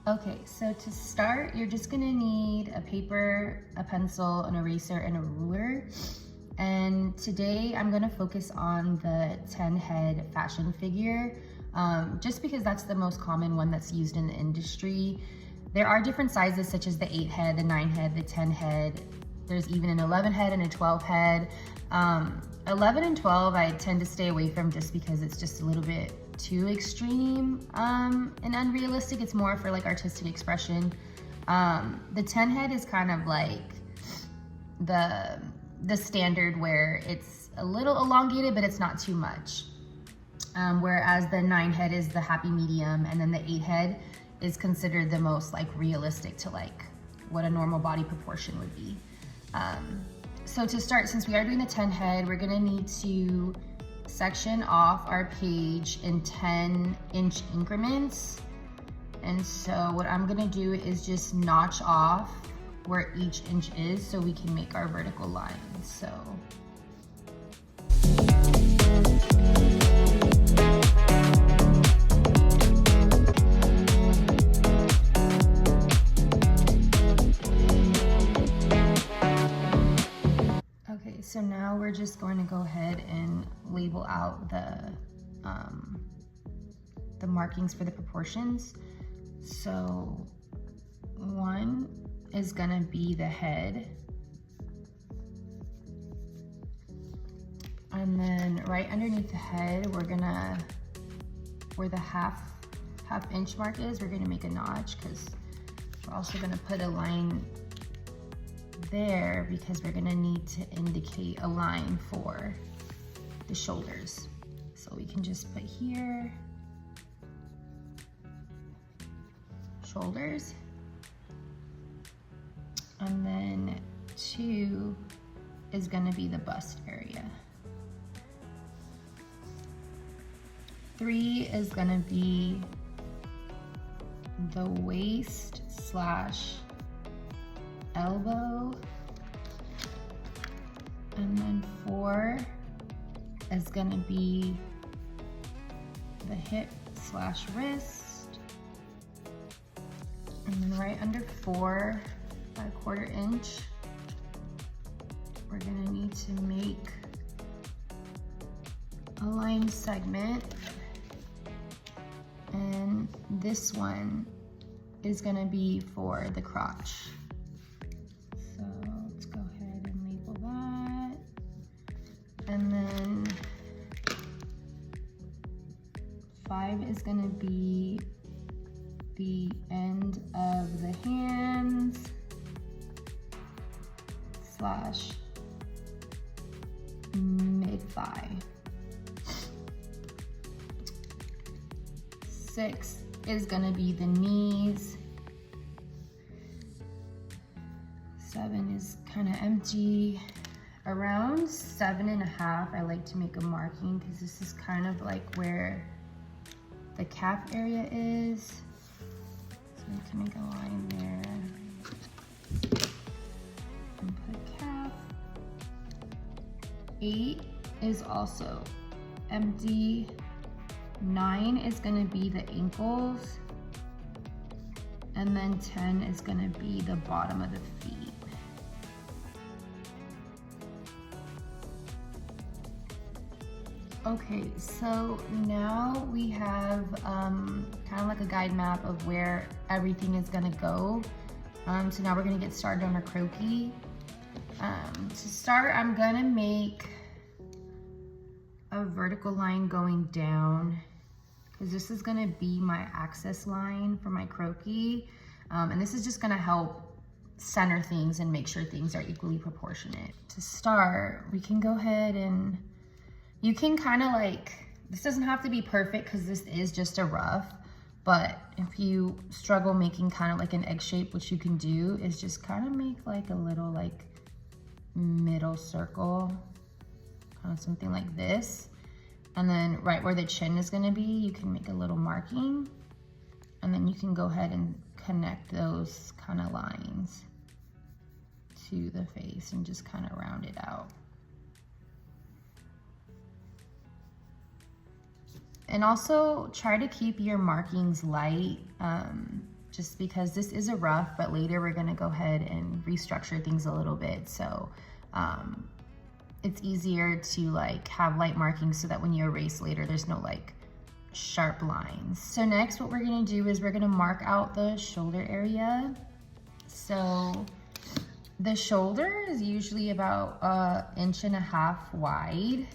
Okay, so to start, you're just gonna need a paper, a pencil, an eraser, and a ruler. And today I'm gonna focus on the 10 head fashion figure, just because that's the most common one that's used in the industry. There are different sizes such as the 8 head, the 9 head, the 10 head. There's even an 11 head and a 12 head. 11 and 12 I tend to stay away from just because it's just a little bit too extreme and unrealistic. It's more for like artistic expression. The 10 head is kind of like the standard where it's a little elongated, but it's not too much. Whereas the 9 head is the happy medium, and then the 8 head is considered the most like realistic to like what a normal body proportion would be. So to start, since we are doing the 10 head, we're gonna need to section off our page in 10-inch increments. And so what I'm gonna do is just notch off where each inch is so we can make our vertical lines. So so now we're just going to go ahead and label out the markings for the proportions. So 1 is gonna be the head. And then right underneath the head, where the half inch mark is, we're gonna make a notch, because we're also gonna put a line there because we're gonna need to indicate a line for the shoulders. So we can just put here, shoulders, and then 2 is gonna be the bust area. 3 is gonna be the waist / elbow, and then 4 is gonna be the hip / wrist, and then right under 4 by 1/4 inch, we're gonna need to make a line segment, and this one is gonna be for the crotch. So let's go ahead and label that. And then 5 is gonna be the end of the hands / mid-thigh. 6 is gonna be the knees. 7 is kind of empty. Around 7.5, I like to make a marking because this is kind of like where the calf area is. So we can make a line there and put calf. 8 is also empty. 9 is gonna be the ankles, and then 10 is gonna be the bottom of the feet. Okay, so now we have kind of like a guide map of where everything is gonna go. So now we're gonna get started on our croquis. To start, I'm gonna make a vertical line going down, because this is gonna be my access line for my croquis. And this is just gonna help center things and make sure things are equally proportionate. To start, we can go ahead and you can kind of like, this doesn't have to be perfect because this is just a rough, but if you struggle making kind of like an egg shape, what you can do is just kind of make like a little like middle circle, kind of something like this. And then right where the chin is gonna be, you can make a little marking, and then you can go ahead and connect those kind of lines to the face and just kind of round it out. And also try to keep your markings light. just because this is a rough, but later we're gonna go ahead and restructure things a little bit. So it's easier to like have light markings so that when you erase later, there's no like sharp lines. So next what we're gonna do is we're gonna mark out the shoulder area. So the shoulder is usually about 1.5 inches wide.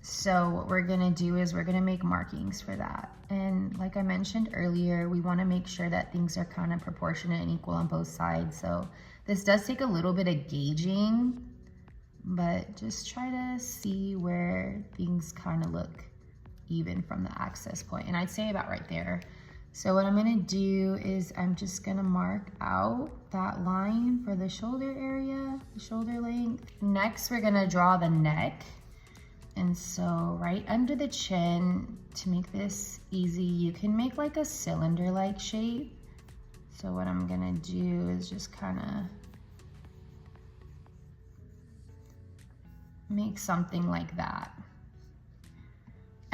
So what we're gonna do is we're gonna make markings for that. And like I mentioned earlier, we wanna make sure that things are kind of proportionate and equal on both sides. So this does take a little bit of gauging, but just try to see where things kind of look even from the access point. And I'd say about right there. So what I'm gonna do is I'm just gonna mark out that line for the shoulder area, the shoulder length. Next, we're gonna draw the neck. And so right under the chin, to make this easy, you can make like a cylinder-like shape. So what I'm gonna do is just kind of make something like that.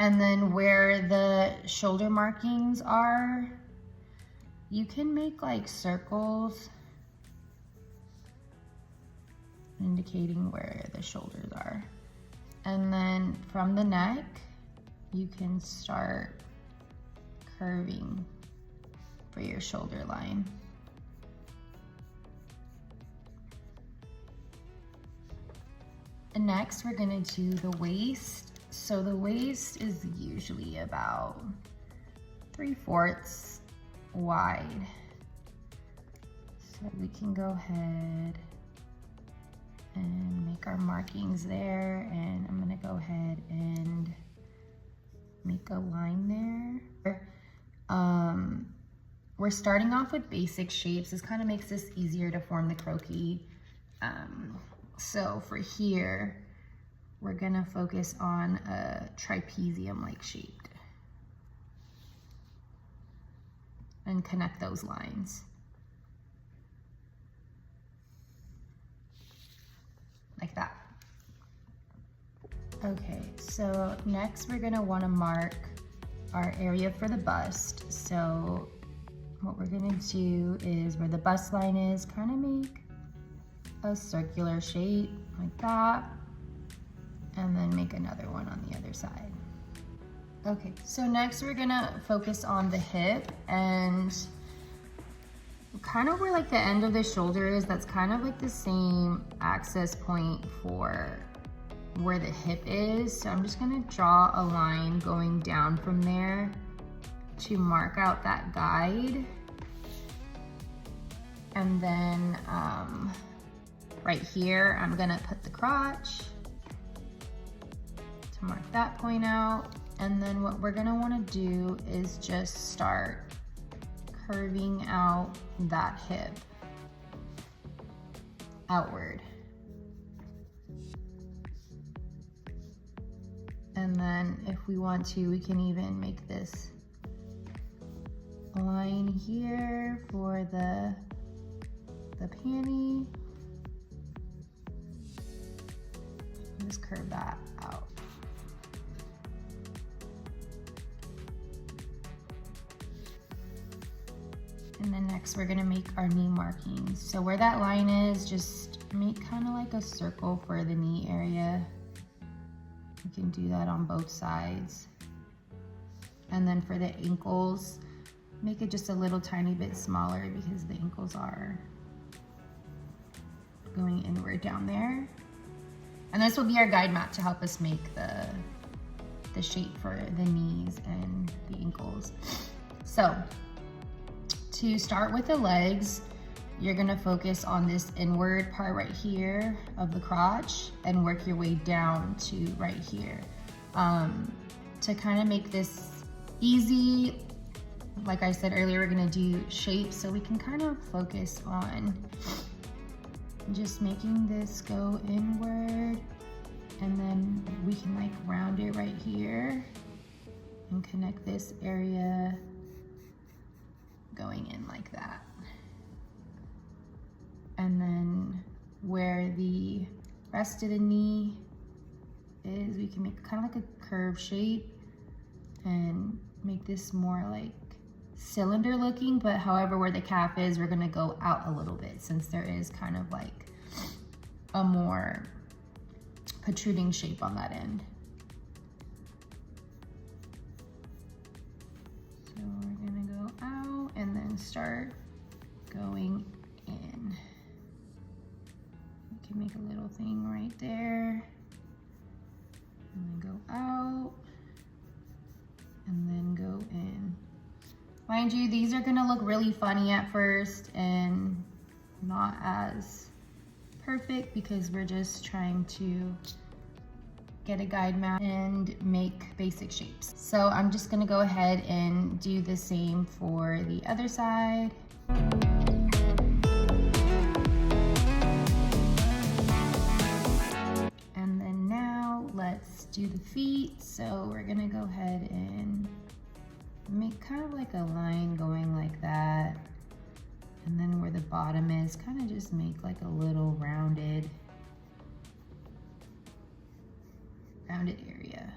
And then where the shoulder markings are, you can make like circles indicating where the shoulders are. And then from the neck, you can start curving for your shoulder line. And next, we're gonna do the waist. So the waist is usually about 3/4 wide. So we can go ahead and make our markings there. And I'm gonna go ahead and make a line there. We're starting off with basic shapes. This kind of makes this easier to form the croquis. So for here, we're gonna focus on a trapezium-like shape and connect those lines. Like that. Okay, so next we're gonna wanna mark our area for the bust. So what we're gonna do is where the bust line is, kind of make a circular shape like that, and then make another one on the other side. Okay, so next we're gonna focus on the hip, and kind of where like the end of the shoulder is, that's kind of like the same access point for where the hip is. So I'm just gonna draw a line going down from there to mark out that guide. And then right here, I'm gonna put the crotch to mark that point out. And then what we're gonna wanna do is just start curving out that hip outward. And then if we want to, we can even make this line here for the panty. Just curve that out. And then next we're gonna make our knee markings. So where that line is, just make kind of like a circle for the knee area. You can do that on both sides. And then for the ankles, make it just a little tiny bit smaller because the ankles are going inward down there. And this will be our guide map to help us make the shape for the knees and the ankles. So to start with the legs, you're gonna focus on this inward part right here of the crotch and work your way down to right here. To kind of make this easy, like I said earlier, we're gonna do shapes, so we can kind of focus on just making this go inward, and then we can like round it right here and connect this area going in like that. And then where the rest of the knee is, we can make kind of like a curved shape and make this more like cylinder looking, but however where the calf is, we're gonna go out a little bit since there is kind of like a more protruding shape on that end. So we're gonna go out and then start going in. We can make a little thing right there. And then go out and then go in. Mind you, these are gonna look really funny at first and not as perfect because we're just trying to get a guide map and make basic shapes. So I'm just gonna go ahead and do the same for the other side. And then now let's do the feet. So we're gonna go ahead and make kind of like a line going like that. And then where the bottom is, kind of just make like a little rounded area.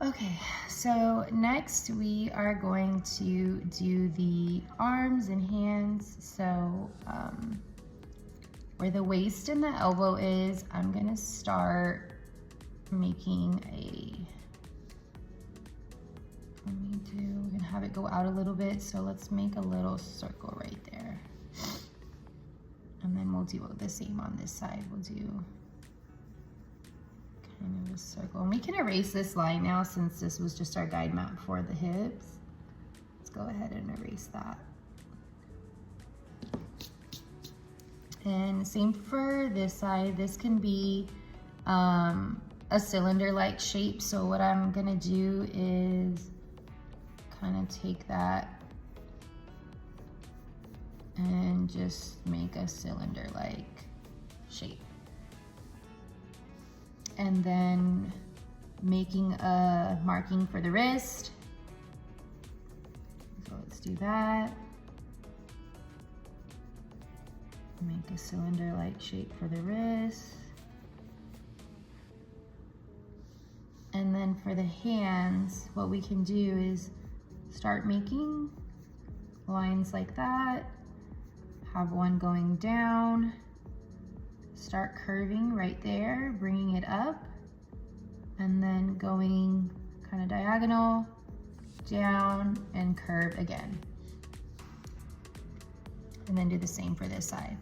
Okay, so next we are going to do the arms and hands. So where the waist and the elbow is, I'm gonna start making we're gonna have it go out a little bit. So let's make a little circle right there. And then we'll do the same on this side. We'll do kind of a circle. And we can erase this line now since this was just our guide map for the hips. Let's go ahead and erase that. And same for this side. This can be a cylinder-like shape. So what I'm gonna do is kind of take that and just make a cylinder-like shape. And then making a marking for the wrist. So let's do that. Make a cylinder-like shape for the wrist. And then for the hands, what we can do is start making lines like that. Have one going down. Start curving right there, bringing it up. And then going kind of diagonal, down, and curve again. And then do the same for this side.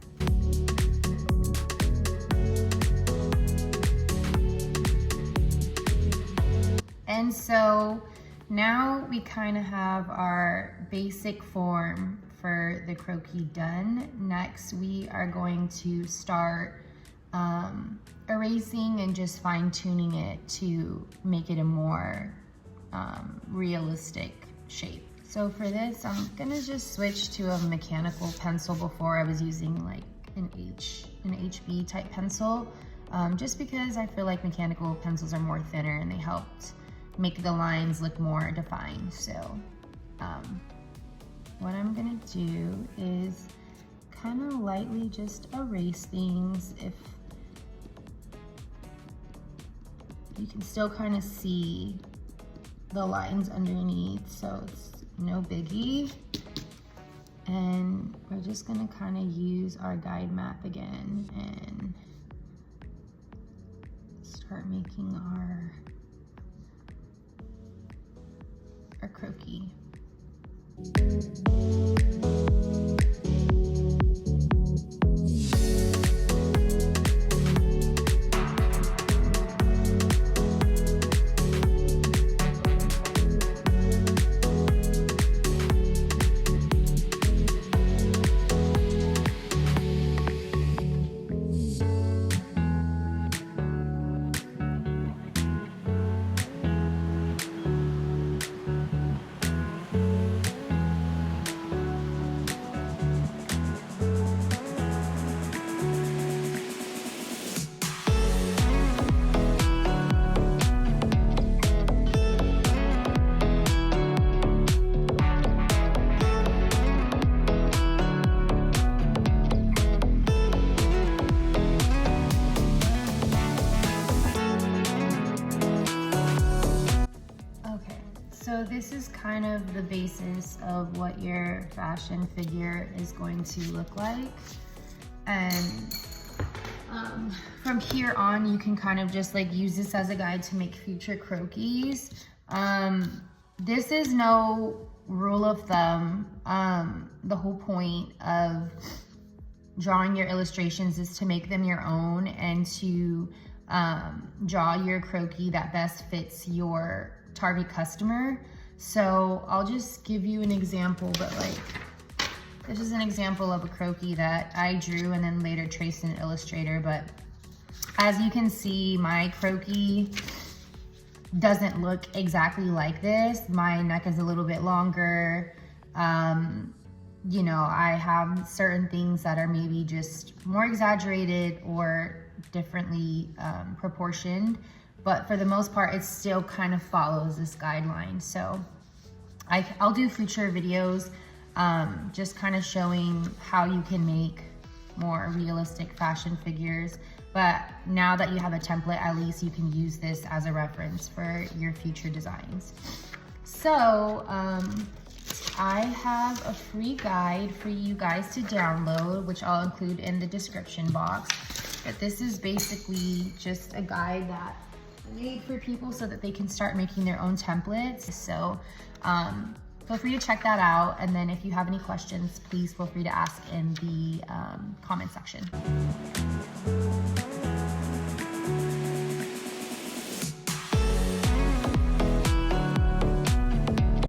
And so now we kind of have our basic form for the croquis done. Next, we are going to start erasing and just fine tuning it to make it a more realistic shape. So for this, I'm gonna just switch to a mechanical pencil. Before I was using like an HB type pencil, just because I feel like mechanical pencils are more thinner and they helped make the lines look more defined. So what I'm gonna do is kind of lightly just erase things. If you can still kind of see the lines underneath, so it's no biggie. And we're just gonna kind of use our guide map again and start making our croquis. this is kind of the basis of what your fashion figure is going to look like. And from here on, you can kind of just like use this as a guide to make future croquis. This is no rule of thumb. The whole point of drawing your illustrations is to make them your own and to draw your croquis that best fits your target customer. So I'll just give you an example, but like, this is an example of a croquis that I drew and then later traced in Illustrator. But as you can see, my croquis doesn't look exactly like this. My neck is a little bit longer. You know, I have certain things that are maybe just more exaggerated or differently proportioned, but for the most part, it still kind of follows this guideline. So I'll do future videos just kind of showing how you can make more realistic fashion figures. But now that you have a template, at least you can use this as a reference for your future designs. So I have a free guide for you guys to download, which I'll include in the description box. But this is basically just a guide that I made for people so that they can start making their own templates. So feel free to check that out. And then if you have any questions, please feel free to ask in the comment section.